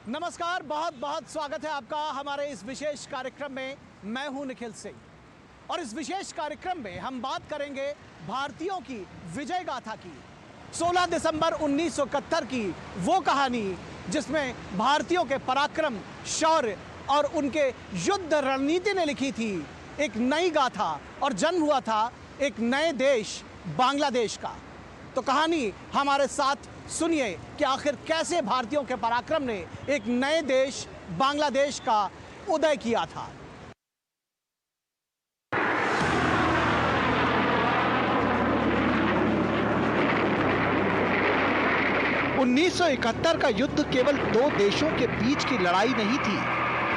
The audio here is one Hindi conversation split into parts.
नमस्कार, बहुत बहुत स्वागत है आपका हमारे इस विशेष कार्यक्रम में। मैं हूं निखिल सिंह और इस विशेष कार्यक्रम में हम बात करेंगे भारतीयों की विजय गाथा की। 16 दिसंबर 1971 की वो कहानी जिसमें भारतीयों के पराक्रम, शौर्य और उनके युद्ध रणनीति ने लिखी थी एक नई गाथा और जन्म हुआ था एक नए देश बांग्लादेश का। तो कहानी हमारे साथ सुनिए कि आखिर कैसे भारतीयों के पराक्रम ने एक नए देश बांग्लादेश का उदय किया था। 1971 का युद्ध केवल दो देशों के बीच की लड़ाई नहीं थी।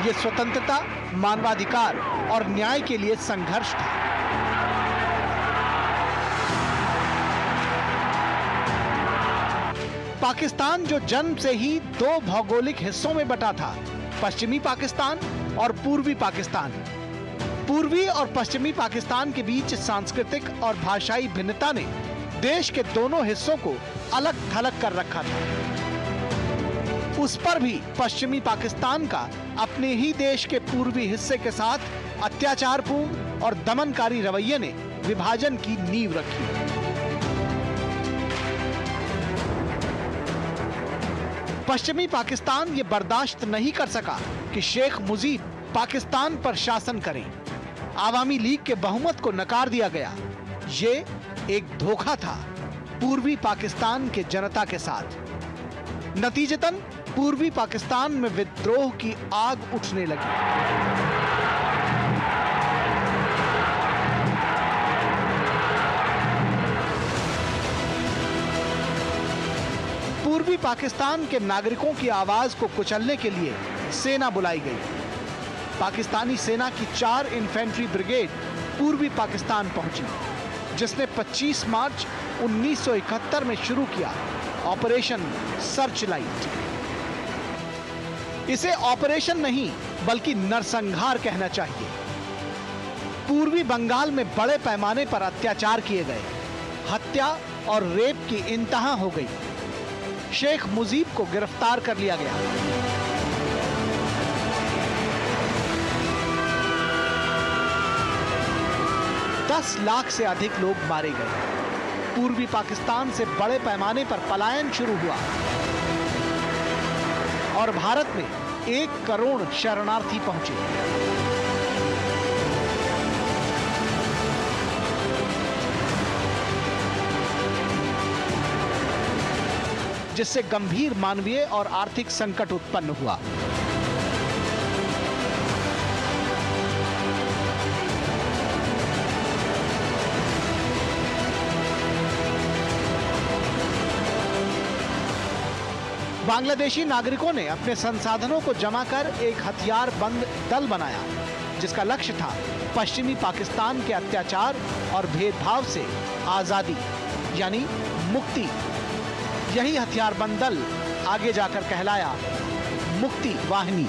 यह स्वतंत्रता, मानवाधिकार और न्याय के लिए संघर्ष था। पाकिस्तान जो जन्म से ही दो भौगोलिक हिस्सों में बटा था, पश्चिमी पाकिस्तान और पूर्वी पाकिस्तान। पूर्वी और पश्चिमी पाकिस्तान के बीच सांस्कृतिक और भाषाई भिन्नता ने देश के दोनों हिस्सों को अलग थलग कर रखा था। उस पर भी पश्चिमी पाकिस्तान का अपने ही देश के पूर्वी हिस्से के साथ अत्याचारपूर्ण और दमनकारी रवैये ने विभाजन की नींव रखी। पश्चिमी पाकिस्तान ये बर्दाश्त नहीं कर सका कि शेख मुजीब पाकिस्तान पर शासन करें। आवामी लीग के बहुमत को नकार दिया गया। ये एक धोखा था पूर्वी पाकिस्तान के जनता के साथ। नतीजतन पूर्वी पाकिस्तान में विद्रोह की आग उठने लगी। पूर्वी पाकिस्तान के नागरिकों की आवाज को कुचलने के लिए सेना बुलाई गई। पाकिस्तानी सेना की 4 इन्फेंट्री ब्रिगेड पूर्वी पाकिस्तान पहुंची, जिसने 25 मार्च 1971 में शुरू किया ऑपरेशन सर्चलाइट। इसे ऑपरेशन नहीं बल्कि नरसंहार कहना चाहिए। पूर्वी बंगाल में बड़े पैमाने पर अत्याचार किए गए। हत्या और रेप की इंतहा हो गई। शेख मुजीब को गिरफ्तार कर लिया गया। दस लाख से अधिक लोग मारे गए। पूर्वी पाकिस्तान से बड़े पैमाने पर पलायन शुरू हुआ और भारत में 1 करोड़ शरणार्थी पहुंचे। जिससे गंभीर मानवीय और आर्थिक संकट उत्पन्न हुआ। बांग्लादेशी नागरिकों ने अपने संसाधनों को जमा कर एक हथियार बंद दल बनाया, जिसका लक्ष्य था पश्चिमी पाकिस्तान के अत्याचार और भेदभाव से आजादी यानी मुक्ति। यही हथियारबंद दल आगे जाकर कहलाया मुक्ति वाहिनी।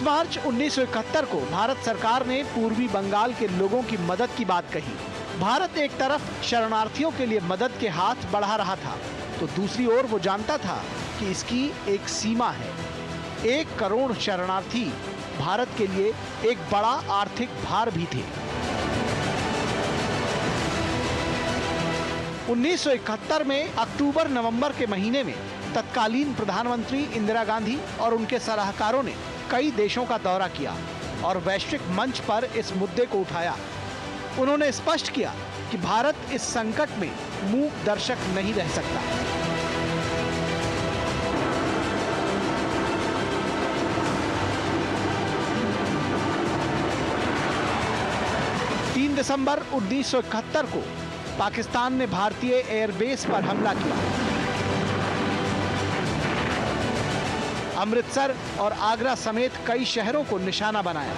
मार्च 1971 को भारत सरकार ने पूर्वी बंगाल के लोगों की मदद की बात कही। भारत एक तरफ शरणार्थियों के लिए मदद के हाथ बढ़ा रहा था, तो दूसरी ओर वो जानता था कि इसकी एक सीमा है। 1 करोड़ शरणार्थी भारत के लिए एक बड़ा आर्थिक भार भी थे। 1971 में अक्टूबर-नवंबर के महीने में तत्कालीन प्रधानमंत्री इंदिरा गांधी और उनके सलाहकारों ने कई देशों का दौरा किया और वैश्विक मंच पर इस मुद्दे को उठाया। उन्होंने स्पष्ट किया कि भारत इस संकट में मूक दर्शक नहीं रह सकता। दिसंबर 1971 को पाकिस्तान ने भारतीय एयरबेस पर हमला किया। अमृतसर और आगरा समेत कई शहरों को निशाना बनाया।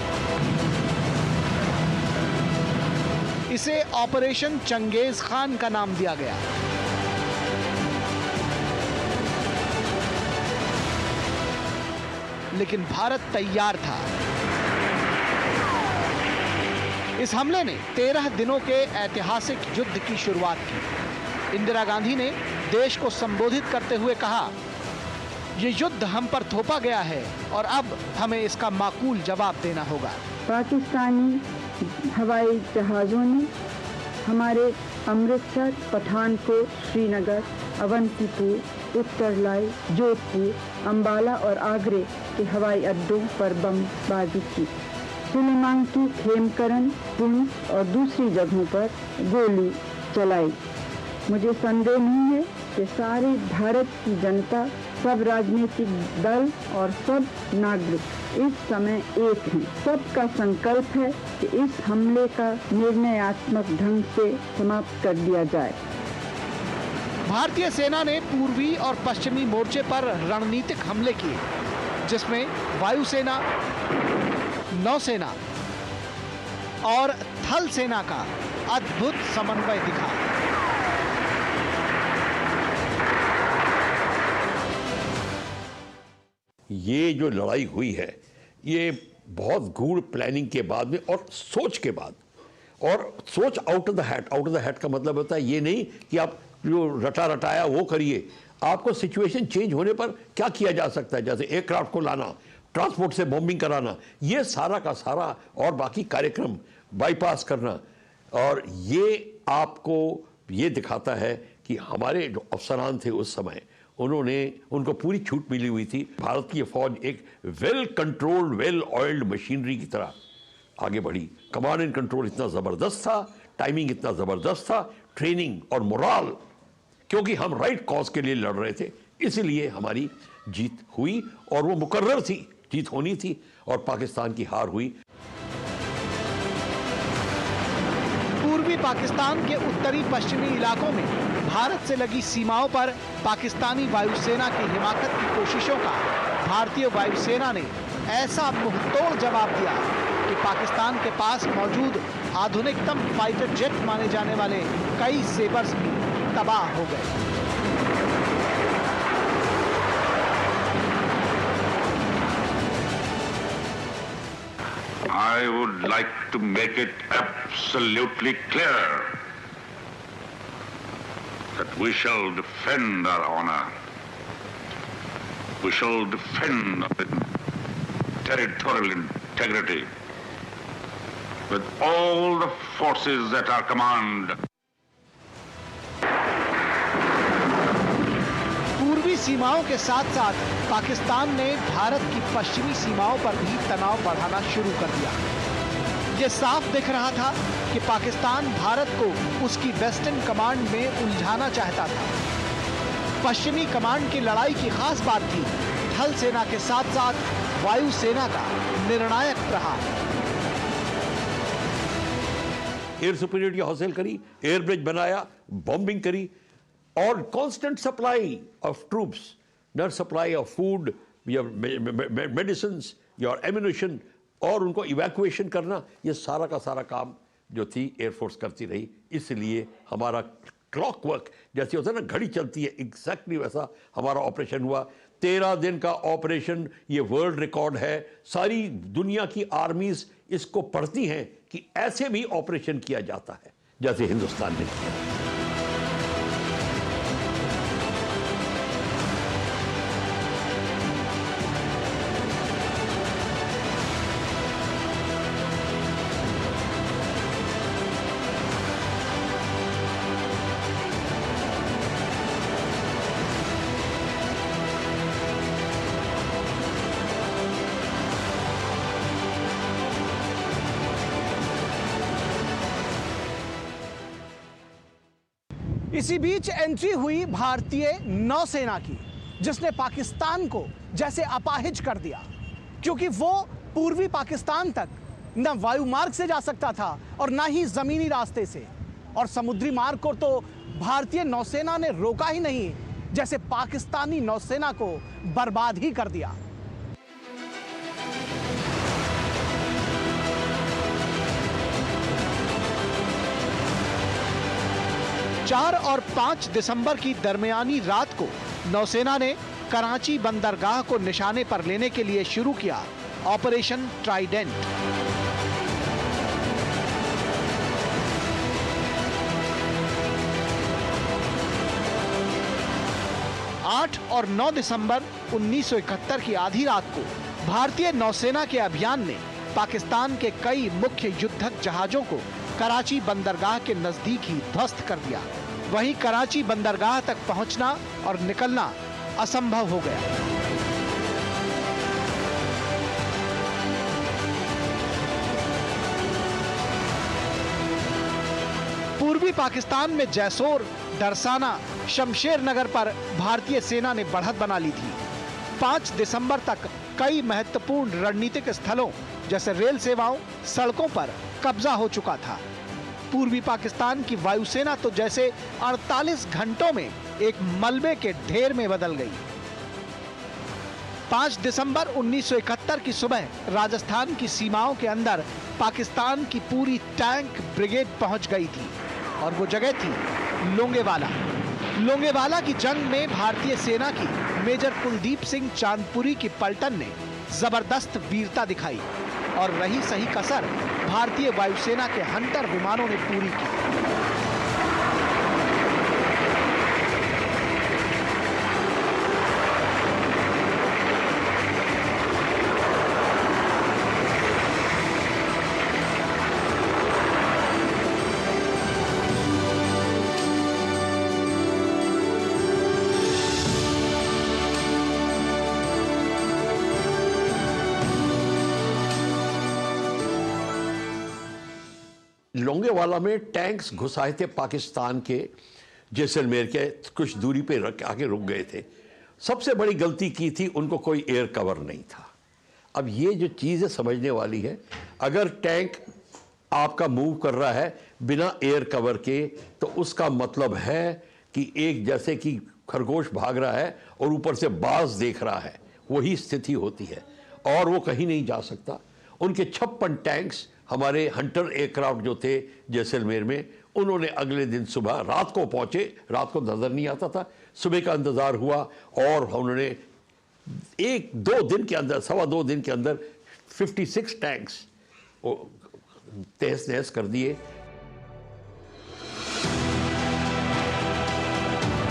इसे ऑपरेशन चंगेज खान का नाम दिया गया। लेकिन भारत तैयार था। इस हमले ने 13 दिनों के ऐतिहासिक युद्ध की शुरुआत की। इंदिरा गांधी ने देश को संबोधित करते हुए कहा, ये युद्ध हम पर थोपा गया है और अब हमें इसका माकूल जवाब देना होगा। पाकिस्तानी हवाई जहाज़ों ने हमारे अमृतसर, पठानकोट, श्रीनगर, अवंतीपुर, उत्तरलाई, जोधपुर, अंबाला और आगरे के हवाई अड्डों पर बमबारी की। सुलेमान-की खेमकरन, पुंछ और दूसरी जगहों पर गोली चलाई। मुझे संदेह नहीं है कि सारे भारत की जनता, सब राजनीतिक दल और सब नागरिक इस समय एक हैं। सबका संकल्प है कि इस हमले का निर्णयात्मक ढंग से समाप्त कर दिया जाए। भारतीय सेना ने पूर्वी और पश्चिमी मोर्चे पर रणनीतिक हमले किए, जिसमें वायुसेना, नौसेना और थल सेना का अद्भुत समन्वय दिखा। ये जो लड़ाई हुई है, ये बहुत गूढ़ प्लानिंग के बाद में और सोच के बाद, और सोच out of the hat. Out of the hat का मतलब होता है ये नहीं कि आप जो रटा रटाया वो करिए, आपको सिचुएशन चेंज होने पर क्या किया जा सकता है, जैसे एयरक्राफ्ट को लाना, ट्रांसपोर्ट से बॉम्बिंग कराना, ये सारा का सारा और बाकी कार्यक्रम बाईपास करना। और ये आपको ये दिखाता है कि हमारे जो अफसरान थे उस समय, उनको पूरी छूट मिली हुई थी। भारत की फौज एक well controlled, well oiled machinery की तरह आगे बढ़ी। कमांड एंड कंट्रोल इतना ज़बरदस्त था, टाइमिंग इतना ज़बरदस्त था, ट्रेनिंग और मोराल, क्योंकि हम राइट कॉज के लिए लड़ रहे थे, इसलिए हमारी जीत हुई और वो मुकर्रर थी, जीत होनी थी, और पाकिस्तान की हार हुई। पूर्वी पाकिस्तान के उत्तरी पश्चिमी इलाकों में भारत से लगी सीमाओं पर पाकिस्तानी वायुसेना की हिमाकत की कोशिशों का भारतीय वायुसेना ने ऐसा मुंहतोड़ जवाब दिया कि पाकिस्तान के पास मौजूद आधुनिकतम फाइटर जेट माने जाने वाले कई सेबर्स भी तबाह हो गए। I would like to make it absolutely clear that we shall defend our honor. We shall defend our territorial integrity with all the forces at our command. पूर्वी सीमाओं के साथ साथ पाकिस्तान ने भारत की पश्चिमी सीमाओं पर भी तनाव बढ़ाना शुरू कर दिया। ये साफ दिख रहा था कि पाकिस्तान भारत को उसकी वेस्टर्न कमांड में उलझाना चाहता था। पश्चिमी कमांड की लड़ाई की खास बात थी थल सेना के साथ साथ वायुसेना का निर्णायक प्रहार। एयर सुपीरियरिटी हासिल करी, एयर ब्रिज बनाया, बॉम्बिंग करी, और constant supply of troops, not supply of food, medicine, your ammunition, और उनको इवैक्यूएशन करना, ये सारा का सारा काम जो थी एयरफोर्स करती रही। इसलिए हमारा क्लॉक वर्क जैसे होता है ना, घड़ी चलती है, एग्जैक्टली वैसा हमारा ऑपरेशन हुआ। 13 दिन का ऑपरेशन, ये वर्ल्ड रिकॉर्ड है। सारी दुनिया की आर्मीज इसको पढ़ती हैं कि ऐसे भी ऑपरेशन किया जाता है जैसे हिंदुस्तान ने किया। इसी बीच एंट्री हुई भारतीय नौसेना की, जिसने पाकिस्तान को जैसे अपाहिज कर दिया, क्योंकि वो पूर्वी पाकिस्तान तक न वायु मार्ग से जा सकता था और ना ही जमीनी रास्ते से, और समुद्री मार्ग को तो भारतीय नौसेना ने रोका ही नहीं, जैसे पाकिस्तानी नौसेना को बर्बाद ही कर दिया। 4 और 5 दिसंबर की दरमियानी रात को नौसेना ने कराची बंदरगाह को निशाने पर लेने के लिए शुरू किया ऑपरेशन ट्राइडेंट। 8 और 9 दिसंबर 1971 की आधी रात को भारतीय नौसेना के अभियान ने पाकिस्तान के कई मुख्य युद्धक जहाजों को कराची बंदरगाह के नजदीक ही ध्वस्त कर दिया। वहीं कराची बंदरगाह तक पहुंचना और निकलना असंभव हो गया। पूर्वी पाकिस्तान में जैसोर, दरसाना, शमशेर नगर पर भारतीय सेना ने बढ़त बना ली थी। 5 दिसंबर तक कई महत्वपूर्ण रणनीतिक स्थलों जैसे रेल सेवाओं, सड़कों पर कब्जा हो चुका था। पूर्वी पाकिस्तान की वायुसेना तो जैसे 48 घंटों में एक मलबे के ढेर में बदल गई। 5 दिसंबर 1971 की सुबह राजस्थान की सीमाओं के अंदर पाकिस्तान की पूरी टैंक ब्रिगेड पहुंच गई थी और वो जगह थी लोंगेवाला। लोंगेवाला की जंग में भारतीय सेना की मेजर कुलदीप सिंह चांदपुरी की पलटन ने जबरदस्त वीरता दिखाई और रही सही कसर भारतीय वायुसेना के हंटर विमानों ने पूरी की। लोंगेवाला में टैंक्स घुसाए थे पाकिस्तान के जैसलमेर के कुछ दूरी पे रख आके रुक गए थे। सबसे बड़ी गलती की थी, उनको कोई एयर कवर नहीं था। अब ये जो चीज़ है समझने वाली है, अगर टैंक आपका मूव कर रहा है बिना एयर कवर के तो उसका मतलब है कि एक जैसे कि खरगोश भाग रहा है और ऊपर से बाज देख रहा है, वही स्थिति होती है और वो कहीं नहीं जा सकता। उनके 56 टैंक्स हमारे हंटर एयरक्राफ्ट जो थे जैसलमेर में, उन्होंने अगले दिन सुबह, रात को पहुंचे, रात को नजर नहीं आता था, सुबह का इंतजार हुआ और उन्होंने 1-2 दिन के अंदर, 2.25 दिन के अंदर 56 टैंक्स तहस नहस कर दिए।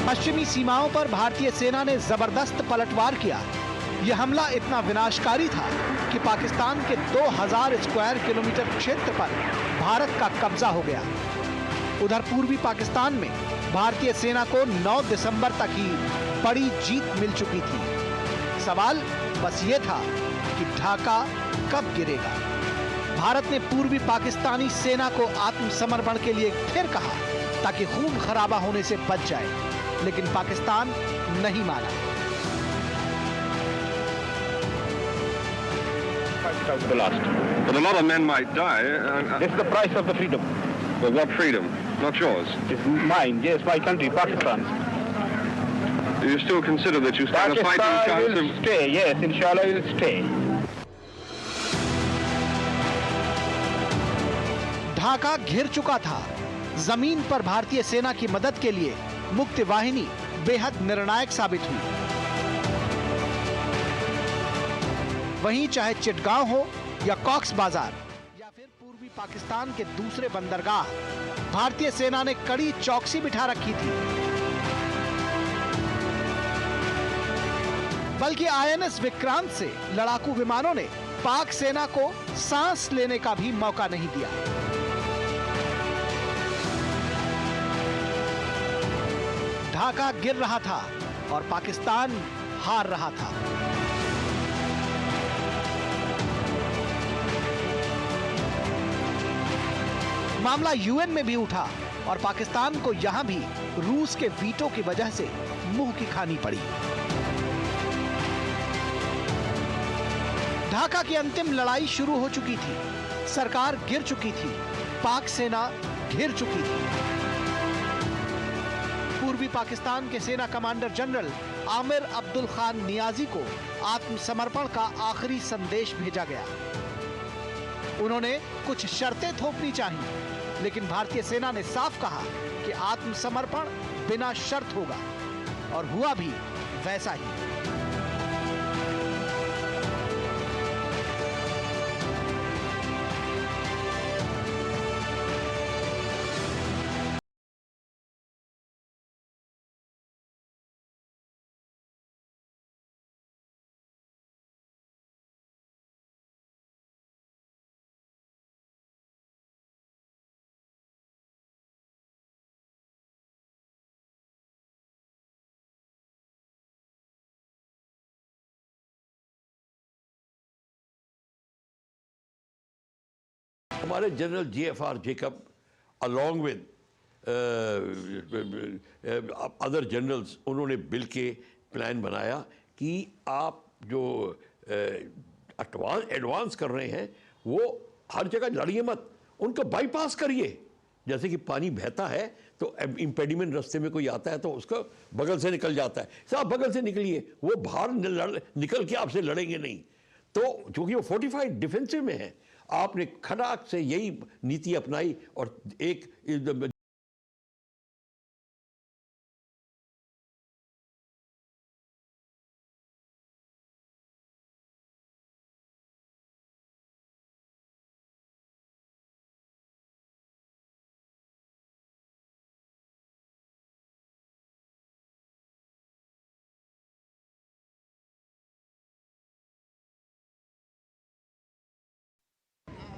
पश्चिमी सीमाओं पर भारतीय सेना ने जबरदस्त पलटवार किया। यह हमला इतना विनाशकारी था कि पाकिस्तान के 2000 स्क्वायर किलोमीटर क्षेत्र पर भारत का कब्जा हो गया। उधर पूर्वी पाकिस्तान में भारतीय सेना को 9 दिसंबर तक ही बड़ी जीत मिल चुकी थी। सवाल बस ये था कि ढाका कब गिरेगा। भारत ने पूर्वी पाकिस्तानी सेना को आत्मसमर्पण के लिए फिर कहा ताकि खून खराबा होने से बच जाए, लेकिन पाकिस्तान नहीं माना। The last. But a lot of men might die. It's the price of the freedom. But what freedom? Not yours. It's mine, yes, my country, Pakistan. Do you still consider that you stand a fighting Pakistan chance will of... stay, yes, inshallah will stay. Dhaka घिर चुका था। जमीन पर भारतीय सेना की मदद के लिए मुक्ति वाहिनी बेहद निर्णायक साबित हुई। वहीं चाहे चिटगांव हो या कॉक्स बाजार या फिर पूर्वी पाकिस्तान के दूसरे बंदरगाह, भारतीय सेना ने कड़ी चौकसी बिठा रखी थी। बल्कि आईएनएस विक्रांत से लड़ाकू विमानों ने पाक सेना को सांस लेने का भी मौका नहीं दिया। ढाका गिर रहा था और पाकिस्तान हार रहा था। मामला यूएन में भी उठा और पाकिस्तान को यहां भी रूस के वीटो की वजह से मुंह की खानी पड़ी। ढाका की अंतिम लड़ाई शुरू हो चुकी थी, सरकार गिर चुकी थी, पाक सेना घिर चुकी थी। पूर्वी पाकिस्तान के सेना कमांडर जनरल आमिर अब्दुल खान नियाजी को आत्मसमर्पण का आखिरी संदेश भेजा गया। उन्होंने कुछ शर्तें थोपनी चाहिए, लेकिन भारतीय सेना ने साफ कहा कि आत्मसमर्पण बिना शर्त होगा और हुआ भी वैसा ही। हमारे general JFR Jacob along with other generals, उन्होंने बिल के प्लान बनाया कि आप जो एडवांस कर रहे हैं वो हर जगह लड़िए मत, उनको बाईपास करिए। जैसे कि पानी बहता है तो इम्पेडिमेंट रास्ते में कोई आता है तो उसका बगल से निकल जाता है, साहब बगल से निकलिए, वो बाहर निकल के आपसे लड़ेंगे नहीं। तो चूंकि वो फोर्टिफाइड डिफेंसिव में है, आपने खड़ाक से यही नीति अपनाई और एक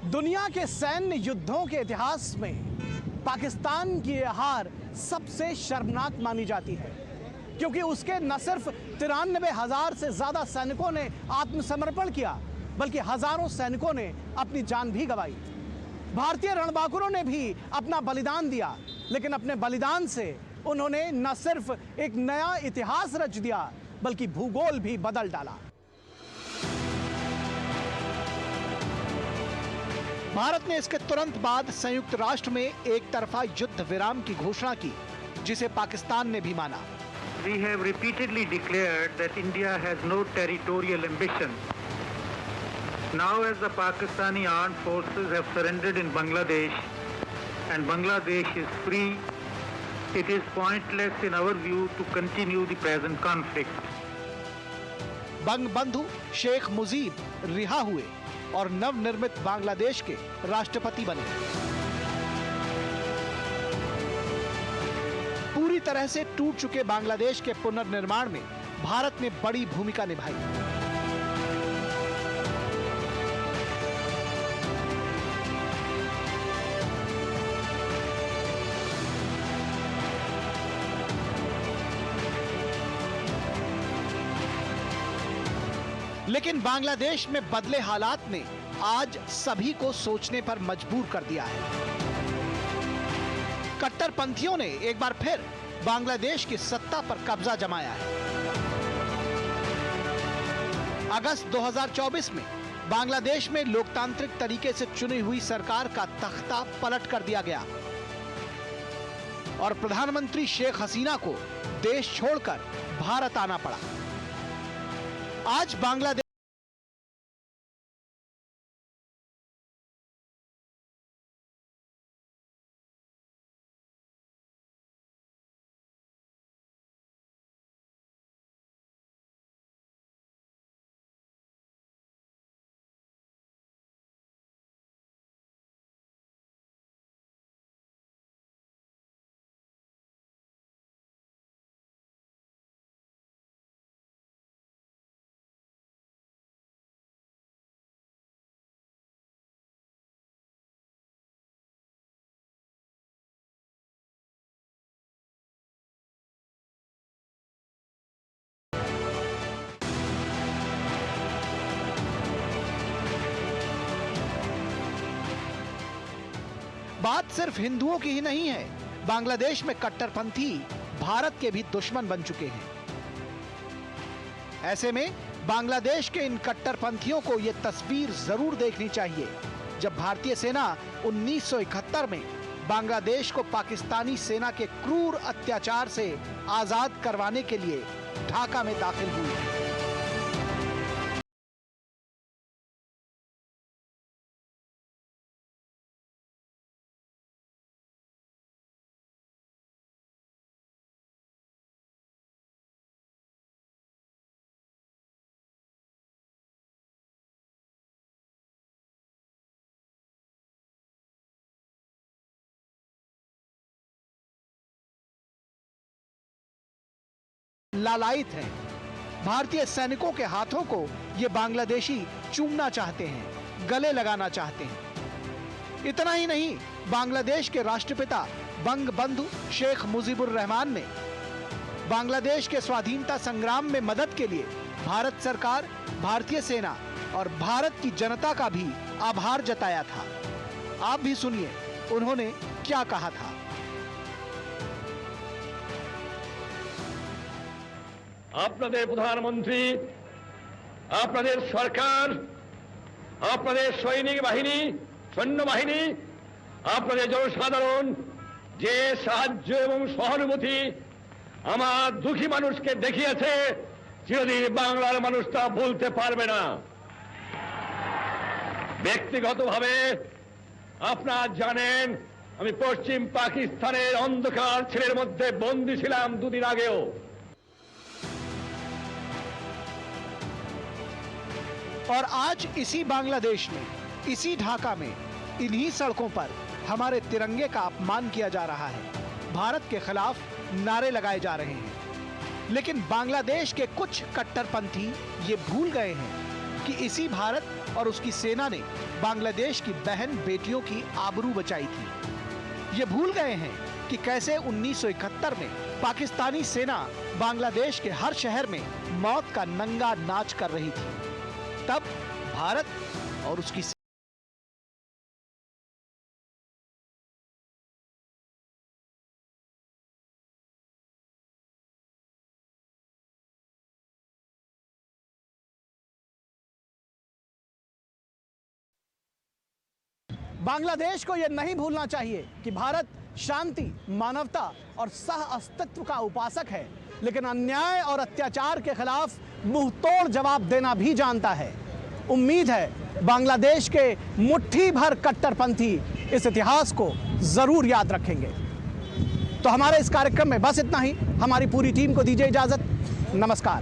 दुनिया के सैन्य युद्धों के इतिहास में पाकिस्तान की यह हार सबसे शर्मनाक मानी जाती है, क्योंकि उसके न सिर्फ 93,000 से ज्यादा सैनिकों ने आत्मसमर्पण किया, बल्कि हजारों सैनिकों ने अपनी जान भी गंवाई। भारतीय रणबांकुरों ने भी अपना बलिदान दिया, लेकिन अपने बलिदान से उन्होंने न सिर्फ एक नया इतिहास रच दिया, बल्कि भूगोल भी बदल डाला। भारत ने इसके तुरंत बाद संयुक्त राष्ट्र में एक तरफा युद्ध विराम की घोषणा की, जिसे पाकिस्तान ने भी माना। We have repeatedly declared that India has no territorial ambition. Now, as the Pakistani armed forces have surrendered in Bangladesh and Bangladesh is free, it is pointless in our view to continue the present conflict. Bangabandhu Sheikh Mujib रिहा हुए और नवनिर्मित बांग्लादेश के राष्ट्रपति बने। पूरी तरह से टूट चुके बांग्लादेश के पुनर्निर्माण में भारत ने बड़ी भूमिका निभाई। लेकिन बांग्लादेश में बदले हालात ने आज सभी को सोचने पर मजबूर कर दिया है। कट्टरपंथियों ने एक बार फिर बांग्लादेश की सत्ता पर कब्जा जमाया है। अगस्त 2024 में बांग्लादेश में लोकतांत्रिक तरीके से चुनी हुई सरकार का तख्ता पलट कर दिया गया और प्रधानमंत्री शेख हसीना को देश छोड़कर भारत आना पड़ा। आज बांग्लादेश बात सिर्फ हिंदुओं की ही नहीं है, बांग्लादेश में कट्टरपंथी भारत के भी दुश्मन बन चुके हैं। ऐसे में बांग्लादेश के इन कट्टरपंथियों को यह तस्वीर जरूर देखनी चाहिए जब भारतीय सेना 1971 में बांग्लादेश को पाकिस्तानी सेना के क्रूर अत्याचार से आजाद करवाने के लिए ढाका में दाखिल हुई। लालायित हैं। भारतीय सैनिकों के हाथों को ये बांग्लादेशी चूमना चाहते हैं, गले लगाना चाहते हैं। इतना ही नहीं, बांग्लादेश के राष्ट्रपिता बंगबंधु शेख मुजीबुर रहमान ने बांग्लादेश के स्वाधीनता संग्राम में मदद के लिए भारत सरकार, भारतीय सेना और भारत की जनता का भी आभार जताया था। आप भी सुनिए उन्होंने क्या कहा था। আপনাদের প্রধানমন্ত্রী, আপনাদের সরকার, আপনাদের সৈনিক বাহিনী, সৈন্যবাহিনী, আপনাদের জনসাধারণ যে সাহায্য এবং সহানুভূতি আমার দুঃখী মানুষকে দেখিয়েছে, চিরদিন বাংলার মানুষ তা ভুলতে পারবে না। ব্যক্তিগতভাবে আপনারা জানেন আমি পশ্চিম পাকিস্তানের অন্ধকার ছেলের মধ্যে বন্দী ছিলাম দুদিন আগেও। और आज इसी बांग्लादेश में, इसी ढाका में, इन्हीं सड़कों पर हमारे तिरंगे का अपमान किया जा रहा है। भारत के खिलाफ नारे लगाए जा रहे हैं। लेकिन बांग्लादेश के कुछ कट्टरपंथी ये भूल गए हैं कि इसी भारत और उसकी सेना ने बांग्लादेश की बहन बेटियों की आबरू बचाई थी। ये भूल गए हैं कि कैसे 1971 में पाकिस्तानी सेना बांग्लादेश के हर शहर में मौत का नंगा नाच कर रही थी। तब भारत और उसकी बांग्लादेश को यह नहीं भूलना चाहिए कि भारत शांति, मानवता और सह अस्तित्व का उपासक है, लेकिन अन्याय और अत्याचार के खिलाफ मुंहतोड़ जवाब देना भी जानता है। उम्मीद है बांग्लादेश के मुट्ठी भर कट्टरपंथी इस इतिहास को जरूर याद रखेंगे। तो हमारे इस कार्यक्रम में बस इतना ही। हमारी पूरी टीम को दीजिए इजाजत। नमस्कार।